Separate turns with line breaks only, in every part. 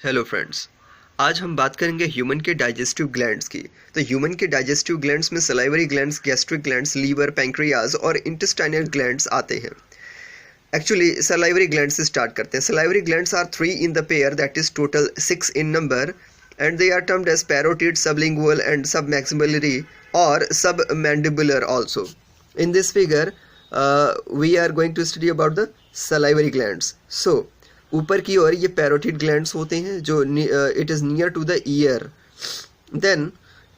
Hello friends, आज हम बात करेंगे ह्यूमन के डाइजेस्टिव ग्लैंड्स की। तो ह्यूमन के डाइजेस्टिव ग्लैंड्स में salivary glands, gastric glands, liver, pancreas और इंटेस्टाइनल ग्लैंड्स आते हैं। एक्चुअली सलाइवरी ग्लैंड से स्टार्ट करते हैं। Salivary glands are 3 in the pair, that is total 6 in number, and they are termed as parotid, sublingual and submaxillary or submandibular also. In this figure we are going to study about the salivary glands. So ऊपर की ओर ये parotid glands होते हैं जो it is near to the ear. Then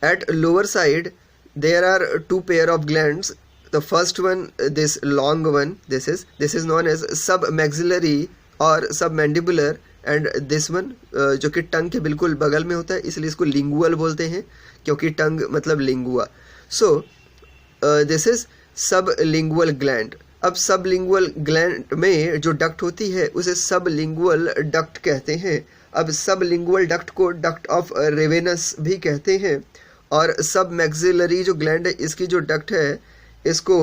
at lower side there are two pair of glands. The first one, this long one, this is known as submaxillary or submandibular, and this one जो कि टंग के बिल्कुल बगल में होता है, इसलिए इसको लिंगुअल बोलते हैं क्योंकि टंग मतलब लिंगुआ। सो दिस इज सब लिंगुअल ग्लैंड। अब सब लिंगुअल ग्लैंड में जो डक्ट होती है उसे सब लिंगुअल डक्ट कहते हैं। अब सब लिंगुअल डक्ट को डक्ट ऑफ रेवेनस भी कहते हैं। और सब मैक्सिलरी जो ग्लैंड है इसकी जो डक्ट है इसको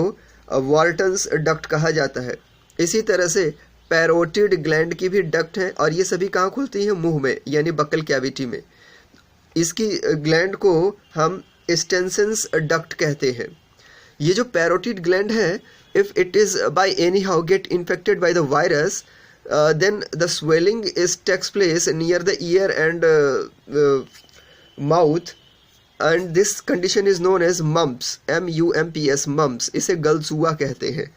वॉल्टन्स डक्ट कहा जाता है। इसी तरह से पैरोटिड ग्लैंड की भी डक्ट है और ये सभी कहाँ खुलती हैं? मुंह में, यानी बक्कल कैविटी में। इसकी ग्लैंड को हम स्टेंसेंस डक्ट कहते हैं। ये जो पैरोटिड ग्लैंड है, if it is by any how get infected by the virus, then the swelling is takes place near the ear and mouth, and this condition is known as mumps, MUMPS, mumps. इसे गलसुआ कहते हैं।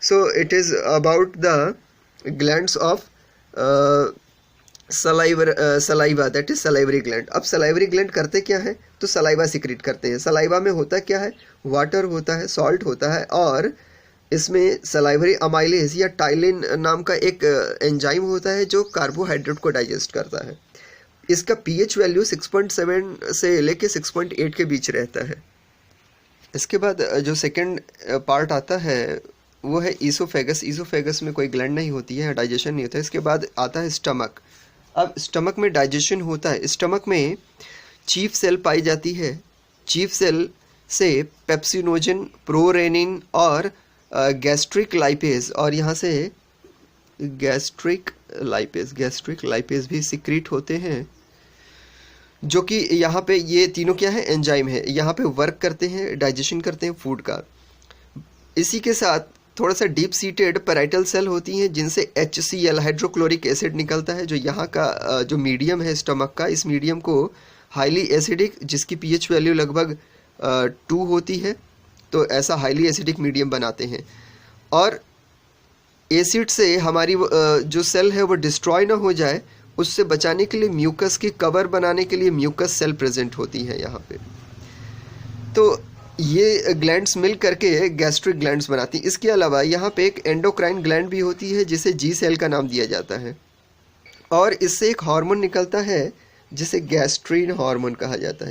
So it is about the glands of saliva, that is salivary gland. अब salivary gland करते क्या है? तो saliva secrete करते हैं। saliva में होता क्या है? वाटर होता है, सॉल्ट होता है, और इसमें salivary amylase या टाइलिन नाम का एक एंजाइम होता है जो कार्बोहाइड्रेट को डाइजेस्ट करता है। इसका pH वैल्यू 6.7 से लेके 6.8 के बीच रहता है। इसके बाद जो सेकेंड पार्ट आता है वो है ईसोफेगस। ईसोफेगस में कोई ग्लैंड नहीं होती है, डाइजेशन नहीं होता है। इसके बाद आता है स्टमक। अब स्टमक में डाइजेशन होता है। स्टमक में चीफ सेल पाई जाती है। चीफ सेल से पेप्सिनोजन, प्रोरेनिन और गैस्ट्रिक लाइपेज, और यहाँ से गैस्ट्रिक लाइपेज भी सिक्रीट होते हैं, जो कि यहाँ पे ये तीनों क्या है? एंजाइम है। यहाँ पे वर्क करते हैं, डाइजेशन करते हैं फूड का। इसी के साथ थोड़ा सा डीप सीटेड पैराइटल सेल होती हैं जिनसे HCl, हाइड्रोक्लोरिक एसिड निकलता है, जो यहाँ का जो मीडियम है स्टमक का, इस मीडियम को हाईली एसिडिक, जिसकी pH वैल्यू लगभग 2 होती है, तो ऐसा हाईली एसिडिक मीडियम बनाते हैं। और एसिड से हमारी जो सेल है वो डिस्ट्रॉय ना हो जाए, उससे बचाने के लिए म्यूकस की कवर बनाने के लिए म्यूकस सेल प्रेजेंट होती हैं यहाँ पे। तो ये ग्लैंड्स मिल करके गैस्ट्रिक ग्लैंड्स बनाती हैं। इसके अलावा यहाँ पे एक एंडोक्राइन ग्लैंड भी होती है जिसे जी सेल का नाम दिया जाता है, और इससे एक हार्मोन निकलता है जिसे गैस्ट्रीन हार्मोन कहा जाता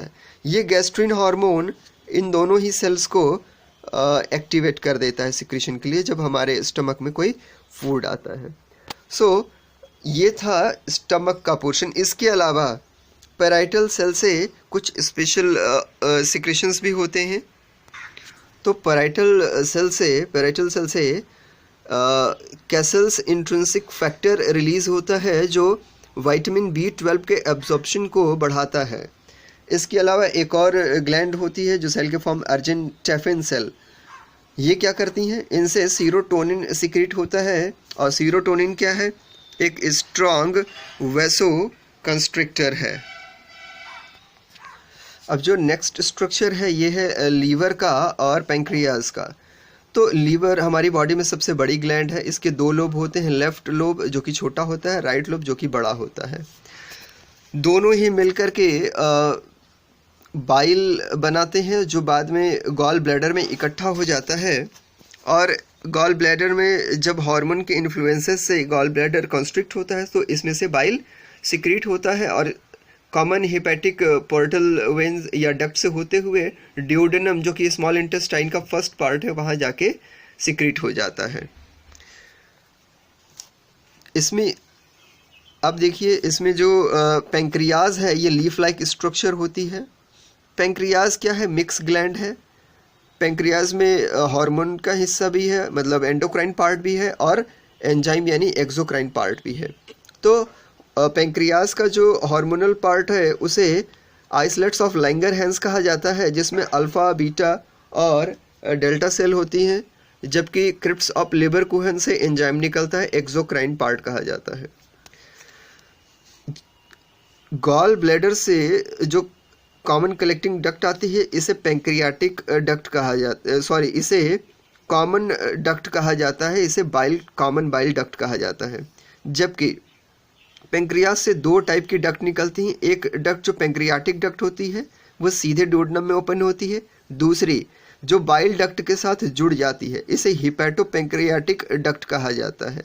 है। ये गैस्ट्रीन हार्मोन इन दोनों ही सेल्स को एक्टिवेट कर देता है सिक्रीशन के लिए जब हमारे स्टमक में कोई फूड आता है। सो ये था स्टमक का पोर्शन। इसके अलावा पैराइटल सेल से कुछ स्पेशल सिक्रेशंस भी होते हैं। तो पैराइटल सेल से कैसल्स इंट्रिंसिक फैक्टर रिलीज होता है जो विटामिन B12 के एब्जॉर्प्शन को बढ़ाता है। इसके अलावा एक और ग्लैंड होती है जो सेल के फॉर्म अर्जेंटेफिन सेल। ये क्या करती हैं? इनसे सीरोटोनिन सिक्रीट होता है, और सीरोटोनिन क्या है? एक स्ट्रॉन्ग वैसो कंस्ट्रिक्टर है। अब जो नेक्स्ट स्ट्रक्चर है ये है लीवर का और पैंक्रियाज का। तो लीवर हमारी बॉडी में सबसे बड़ी ग्लैंड है। इसके 2 लोब होते हैं, लेफ्ट लोब जो कि छोटा होता है, राइट लोब जो कि बड़ा होता है। दोनों ही मिलकर के बाइल बनाते हैं जो बाद में गॉल ब्लैडर में इकट्ठा हो जाता है, और गॉल ब्लैडर में जब हार्मोन के इन्फ्लुएंसेस से गॉल ब्लैडर कॉन्स्ट्रिक्ट होता है तो इसमें से बाइल सिक्रीट होता है, और कॉमन हेपेटिक पोर्टल वेन्स या डक्ट से होते हुए ड्यूडेनम जो कि स्मॉल इंटेस्टाइन का फर्स्ट पार्ट है वहाँ जाके सिक्रीट हो जाता है। इसमें अब देखिए, इसमें जो पैंक्रियाज है ये लीफ लाइक स्ट्रक्चर होती है। पैंक्रियाज क्या है? मिक्स ग्लैंड है। पैंक्रियाज में हार्मोन का हिस्सा भी है, मतलब एंडोक्राइन पार्ट भी है, और एंजाइम यानी एक्सोक्राइन पार्ट भी है। तो पेंक्रियाज का जो हार्मोनल पार्ट है उसे आइसलेट्स ऑफ लैंगरहैंस कहा जाता है, जिसमें अल्फा, बीटा और डेल्टा सेल होती हैं, जबकि क्रिप्स ऑफ लेबरकुहन से एंजाइम निकलता है, एक्सोक्राइन पार्ट कहा जाता है। गॉल ब्लैडर से जो कॉमन कलेक्टिंग डक्ट आती है इसे पेंक्रियाटिक डक्ट कहा जाता है, सॉरी इसे कॉमन डक्ट कहा जाता है, इसे कॉमन बाइल डक्ट कहा जाता है। जबकि पेंक्रियाज से दो टाइप की डक्ट निकलती हैं, एक डक्ट जो पेंक्रियाटिक डक्ट होती है वो सीधे डोडनम में ओपन होती है, दूसरी जो बाइल डक्ट के साथ जुड़ जाती है इसे हिपैटोपेंक्रियाटिक डक्ट कहा जाता है।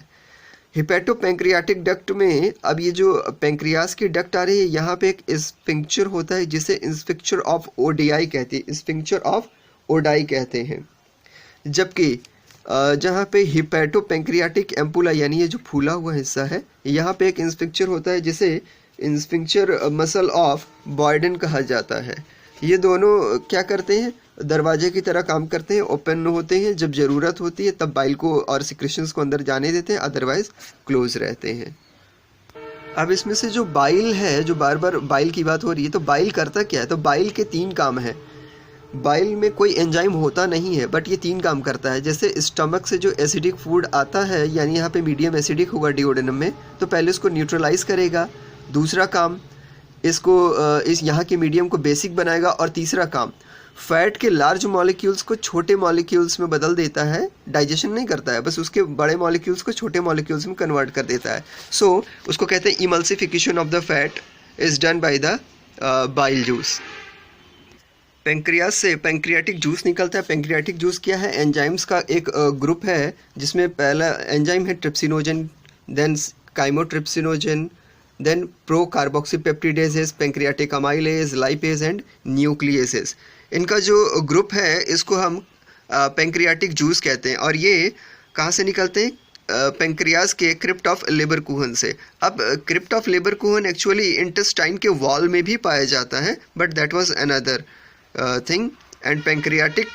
हिपैटोपेंक्रियाटिक डक्ट में अब ये जो पेंक्रियाज की डक्ट आ रही है यहाँ पे एक स्फिंक्चर होता है जिसे स्फिंक्चर ऑफ ओडाई कहते हैं, स्फिंक्चर ऑफ ओडाई कहते हैं। जबकि जहाँ पे हिपैटोपेंक्रियाटिक एम्पुला यानी ये जो फूला हुआ हिस्सा है यहाँ पे एक स्फिंक्चर होता है जिसे स्फिंक्चर मसल ऑफ बॉयडन कहा जाता है। ये दोनों क्या करते हैं, दरवाजे की तरह काम करते हैं, ओपन होते हैं जब ज़रूरत होती है तब बाइल को और सिक्रेशंस को अंदर जाने देते हैं, अदरवाइज क्लोज रहते हैं। अब इसमें से जो बाइल है, जो बार बार बाइल की बात हो रही है, तो बाइल करता क्या है, तो बाइल के 3 काम हैं। बाइल में कोई एंजाइम होता नहीं है बट ये 3 काम करता है। जैसे स्टमक से जो एसिडिक फूड आता है यानी यहाँ पे मीडियम एसिडिक होगा डिओडेनम में, तो पहले इसको न्यूट्रलाइज करेगा, दूसरा काम इसको इस यहाँ के मीडियम को बेसिक बनाएगा, और तीसरा काम फैट के लार्ज मॉलिक्यूल्स को छोटे मॉलिक्यूल्स में बदल देता है, डाइजेशन नहीं करता है, बस उसके बड़े मॉलिक्यूल्स को छोटे मॉलिक्यूल्स में कन्वर्ट कर देता है। सो उसको कहते हैं emulsification of the fat is done by the bile juice. Pancreas से पेंक्रियाटिक जूस निकलता है। पेंक्रियाटिक जूस क्या है, एंजाइम्स का एक ग्रुप है जिसमें पहला एंजाइम है trypsinogen, then chymotrypsinogen, then pro carboxypeptidases, pancreatic amylase, lipase and nucleases. इनका जो ग्रुप है इसको हम पेंक्रियाटिक जूस कहते हैं, और ये कहाँ से निकलते हैं, पेंक्रियाज के क्रिप्ट ऑफ लेबरकुहन से। अब crypt of Lieberkuhn actually intestine के वॉल में भी पाया जाता है, but that was another thing, and pancreatic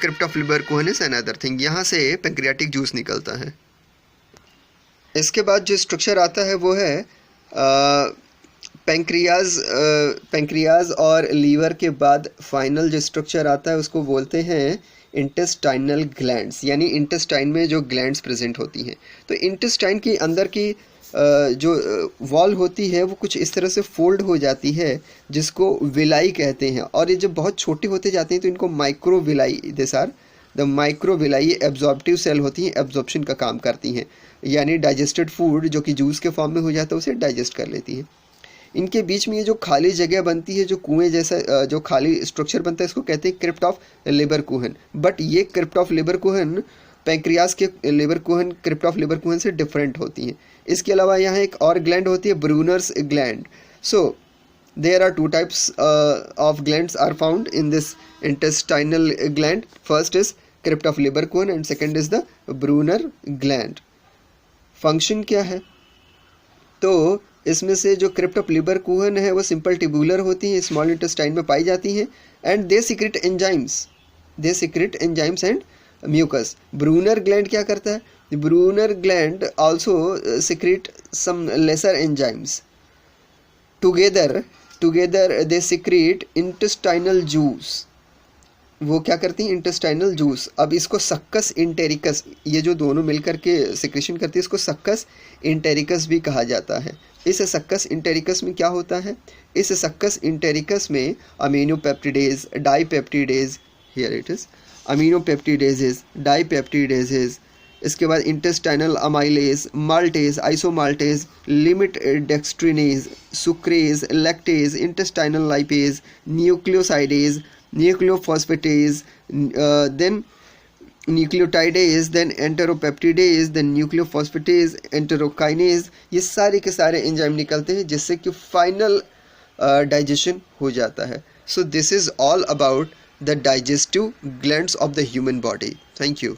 crypt of Lieberkuhn is another thing. यहाँ से पेंक्रियाटिक जूस निकलता है। इसके बाद जो स्ट्रक्चर आता है वो है पेंक्रियाज और लीवर के बाद फाइनल जो स्ट्रक्चर आता है उसको बोलते हैं इंटेस्टाइनल ग्लैंड्स, यानी इंटेस्टाइन में जो ग्लैंड्स प्रेजेंट होती हैं। तो इंटेस्टाइन के अंदर की जो वॉल होती है वो कुछ इस तरह से फोल्ड हो जाती है जिसको विलाई कहते हैं, और ये जब बहुत छोटे होते जाते हैं तो इनको microvilli, this are the microvilli, absorptive cell होती हैं, एब्जॉर्प्शन का काम करती हैं, यानी डाइजेस्टेड फूड जो कि जूस के फॉर्म में हो जाता है उसे डाइजेस्ट कर लेती है। इनके बीच में ये जो खाली जगह बनती है, जो कुएं जैसा जो खाली स्ट्रक्चर बनता है, इसको कहते हैं क्रिप्ट ऑफ लेबरकुहन। बट ये क्रिप्ट ऑफ लेबरकुहन पेंक्रियाज के लेबरकुहन क्रिप्ट ऑफ लेबरकुहन से डिफरेंट होती हैं। इसके अलावा यहाँ एक और ग्लैंड होती है, Brunner's gland. So there are 2 types of glands are found in this intestinal gland. First is crypt of Lieberkuhn and second is the Brunner gland. Function क्या है, तो इसमें से जो क्रिप्ट ऑफ लेबरकुहन है वो सिंपल ट्यूबुलर होती हैं, स्मॉल इंटेस्टाइन में पाई जाती हैं, and they secrete enzymes and mucus. Brunner gland क्या करता है, Brunner gland also secrete some lesser enzymes. Together they secrete intestinal juice. वो क्या करती हैं, इंटेस्टाइनल जूस। अब इसको सक्कस इंटेरिकस, ये जो दोनों मिलकर के सिक्रेशन करती है इसको सक्कस इंटेरिकस भी कहा जाता है। इस सक्कस इंटेरिकस में क्या होता है, इस सक्कस इंटेरिकस में aminopeptidase, dipeptidase, here it is aminopeptidases, dipeptidases, इसके बाद intestinal amylase, maltase, isomaltase, limit dextrinase, sucrase, lactase, intestinal lipase, nucleosidase, nucleophosphatase, then nucleotidase, then enteropeptidase, then nucleophosphatase, enterokinase, ये सारे के सारे एंजाइम निकलते हैं जिससे कि फाइनल डाइजेशन हो जाता है। So this is all about the digestive glands of the human body. Thank you.